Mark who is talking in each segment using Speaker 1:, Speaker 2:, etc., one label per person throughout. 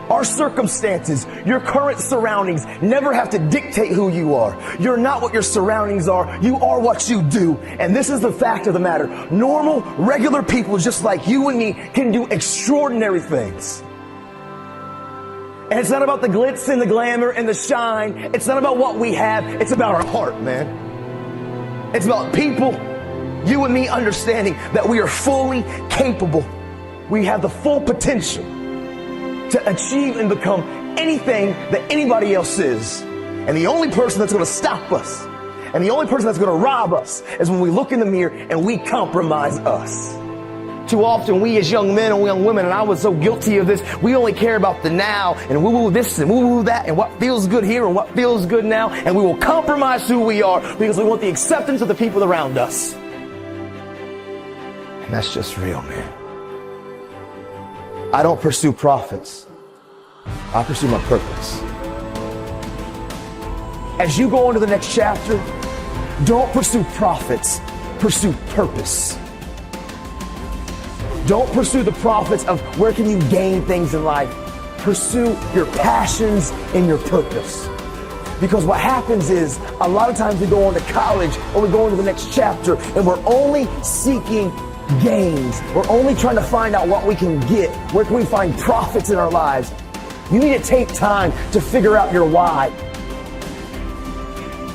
Speaker 1: Our circumstances, your current surroundings never have to dictate who you are. You're not what your surroundings are. You are what you do. And this is the fact of the matter. Normal, regular people just like you and me can do extraordinary things. And it's not about the glitz and the glamour and the shine. It's not about what we have. It's about our heart, man. It's about people, you and me, understanding that we are fully capable. We have the full potential to achieve and become anything that anybody else is. And the only person that's going to stop us and the only person that's going to rob us is when we look in the mirror and we compromise us. Too often we as young men and young women, and I was so guilty of this, we only care about the now and woo-woo this and woo-woo that and what feels good here and what feels good now, and we will compromise who we are because we want the acceptance of the people around us. And that's just real, man. I don't pursue profits. I pursue my purpose. As you go into the next chapter, don't pursue profits, pursue purpose. Don't pursue the profits of where can you gain things in life. Pursue your passions and your purpose. Because what happens is, a lot of times we go on to college or we go into the next chapter and we're only seeking gains. We're only trying to find out what we can get. Where can we find profits in our lives? You need to take time to figure out your why.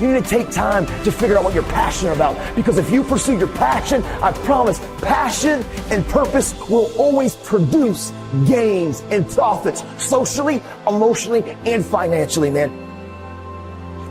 Speaker 1: You need to take time to figure out what you're passionate about. Because if you pursue your passion, I promise, passion and purpose will always produce gains and profits, socially, emotionally, and financially, man.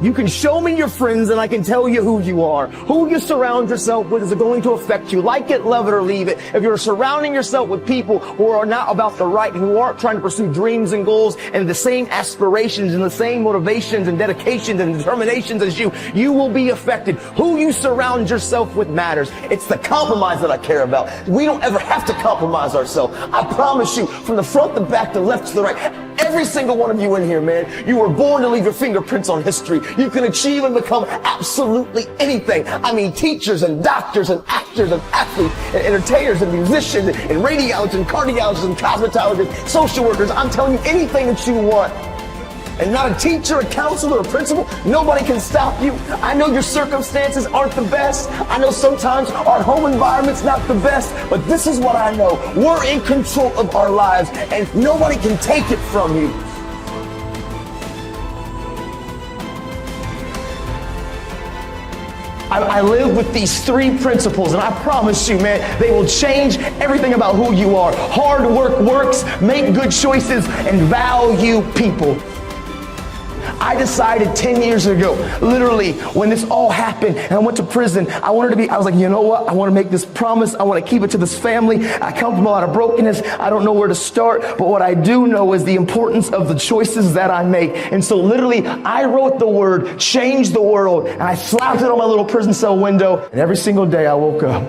Speaker 1: You can show me your friends and I can tell you who you are. Who you surround yourself with is going to affect you. Like it, love it, or leave it. If you're surrounding yourself with people who are not about the right, who aren't trying to pursue dreams and goals and the same aspirations and the same motivations and dedications and determinations as you, you will be affected. Who you surround yourself with matters. It's the compromise that I care about. We don't ever have to compromise ourselves. I promise you, from the front, the back, the left to the right, every single one of you in here, man, you were born to leave your fingerprints on history. You can achieve and become absolutely anything. I mean, teachers and doctors and actors and athletes and entertainers and musicians and radiologists and cardiologists and cosmetologists, social workers. I'm telling you, anything that you want. And not a teacher, a counselor, a principal, nobody can stop you. I know your circumstances aren't the best. I know sometimes our home environment's not the best, but this is what I know. We're in control of our lives and nobody can take it from you. I live with these three principles, and I promise you, man, they will change everything about who you are. Hard work works, make good choices, and value people. I decided 10 years ago, literally, when this all happened and I went to prison, I was like, you know what? I want to make this promise. I want to keep it to this family. I come from a lot of brokenness. I don't know where to start, but what I do know is the importance of the choices that I make. And so literally, I wrote the word, change the world, and I slapped it on my little prison cell window. And every single day I woke up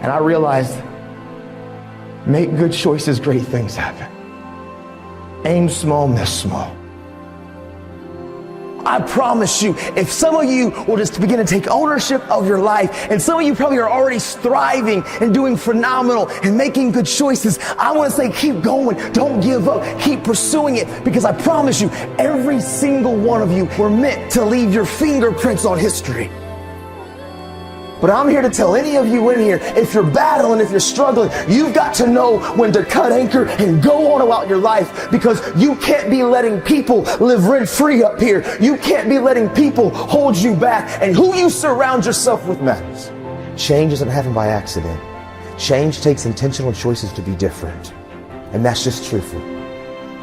Speaker 1: and I realized, make good choices, great things happen. Aim small, miss small. I promise you, if some of you will just begin to take ownership of your life, and some of you probably are already thriving and doing phenomenal and making good choices, I want to say keep going. Don't give up. Keep pursuing it, because I promise you, every single one of you were meant to leave your fingerprints on history. But I'm here to tell any of you in here, if you're battling, if you're struggling, you've got to know when to cut anchor and go on about your life, because you can't be letting people live rent-free up here. You can't be letting people hold you back, and who you surround yourself with matters. Change doesn't happen by accident. Change takes intentional choices to be different, and that's just truthful.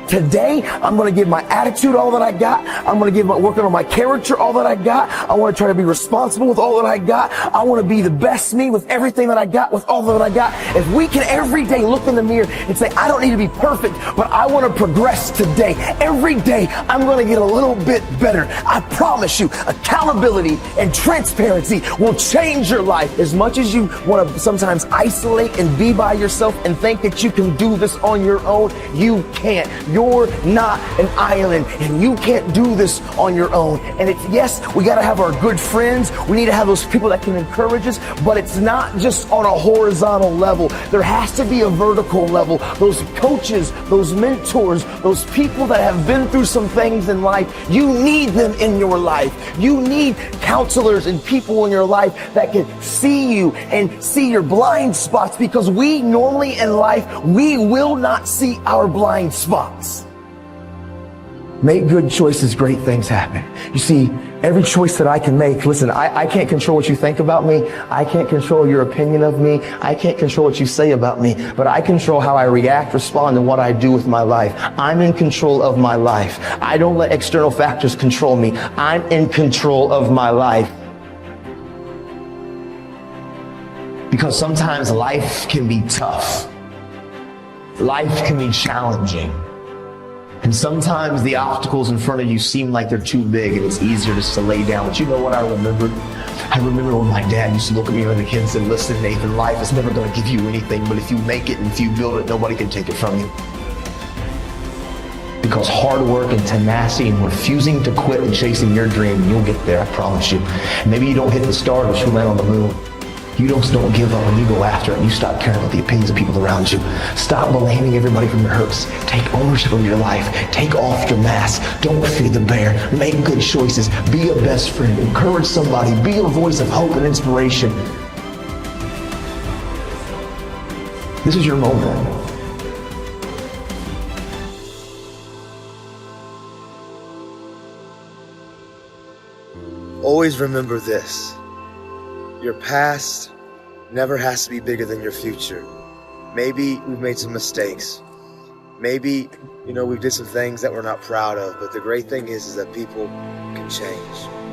Speaker 1: Today, I'm going to give my attitude all that I got. I'm going to give working on my character all that I got. I want to try to be responsible with all that I got. I want to be the best me with everything that I got, with all that I got. If we can every day look in the mirror and say, I don't need to be perfect, but I want to progress today. Every day, I'm going to get a little bit better. I promise you, accountability and transparency will change your life. As much as you want to sometimes isolate and be by yourself and think that you can do this on your own, you can't. you're not an island and you can't do this on your own. And it's, yes, we got to have our good friends. We need to have those people that can encourage us, but it's not just on a horizontal level. There has to be a vertical level. Those coaches, those mentors, those people that have been through some things in life, you need them in your life. You need counselors and people in your life that can see you and see your blind spots, because we normally in life, we will not see our blind spots. Make good choices, great things happen. You see, every choice that I can make, listen, I can't control what you think about me. I can't control your opinion of me. I can't control what you say about me, but I control how I react, respond, and what I do with my life. I'm in control of my life. I don't let external factors control me. I'm in control of my life. Because sometimes life can be tough. Life can be challenging. And sometimes the obstacles in front of you seem like they're too big and it's easier just to lay down. But you know what I remember? I remember when my dad used to look at me when a kid and said, listen, Nathan, life is never going to give you anything, but if you make it and if you build it, nobody can take it from you. Because hard work and tenacity and refusing to quit and chasing your dream, you'll get there, I promise you. And maybe you don't hit the stars, but you'll land on the moon. You don't give up and you go after it and you stop caring about the opinions of people around you. Stop blaming everybody from your hurts. Take ownership of your life. Take off your mask. Don't feed the bear. Make good choices. Be a best friend. Encourage somebody. Be a voice of hope and inspiration. This is your moment.
Speaker 2: Always remember this. Your past never has to be bigger than your future. Maybe we've made some mistakes. Maybe, we did some things that we're not proud of. But the great thing is that people can change.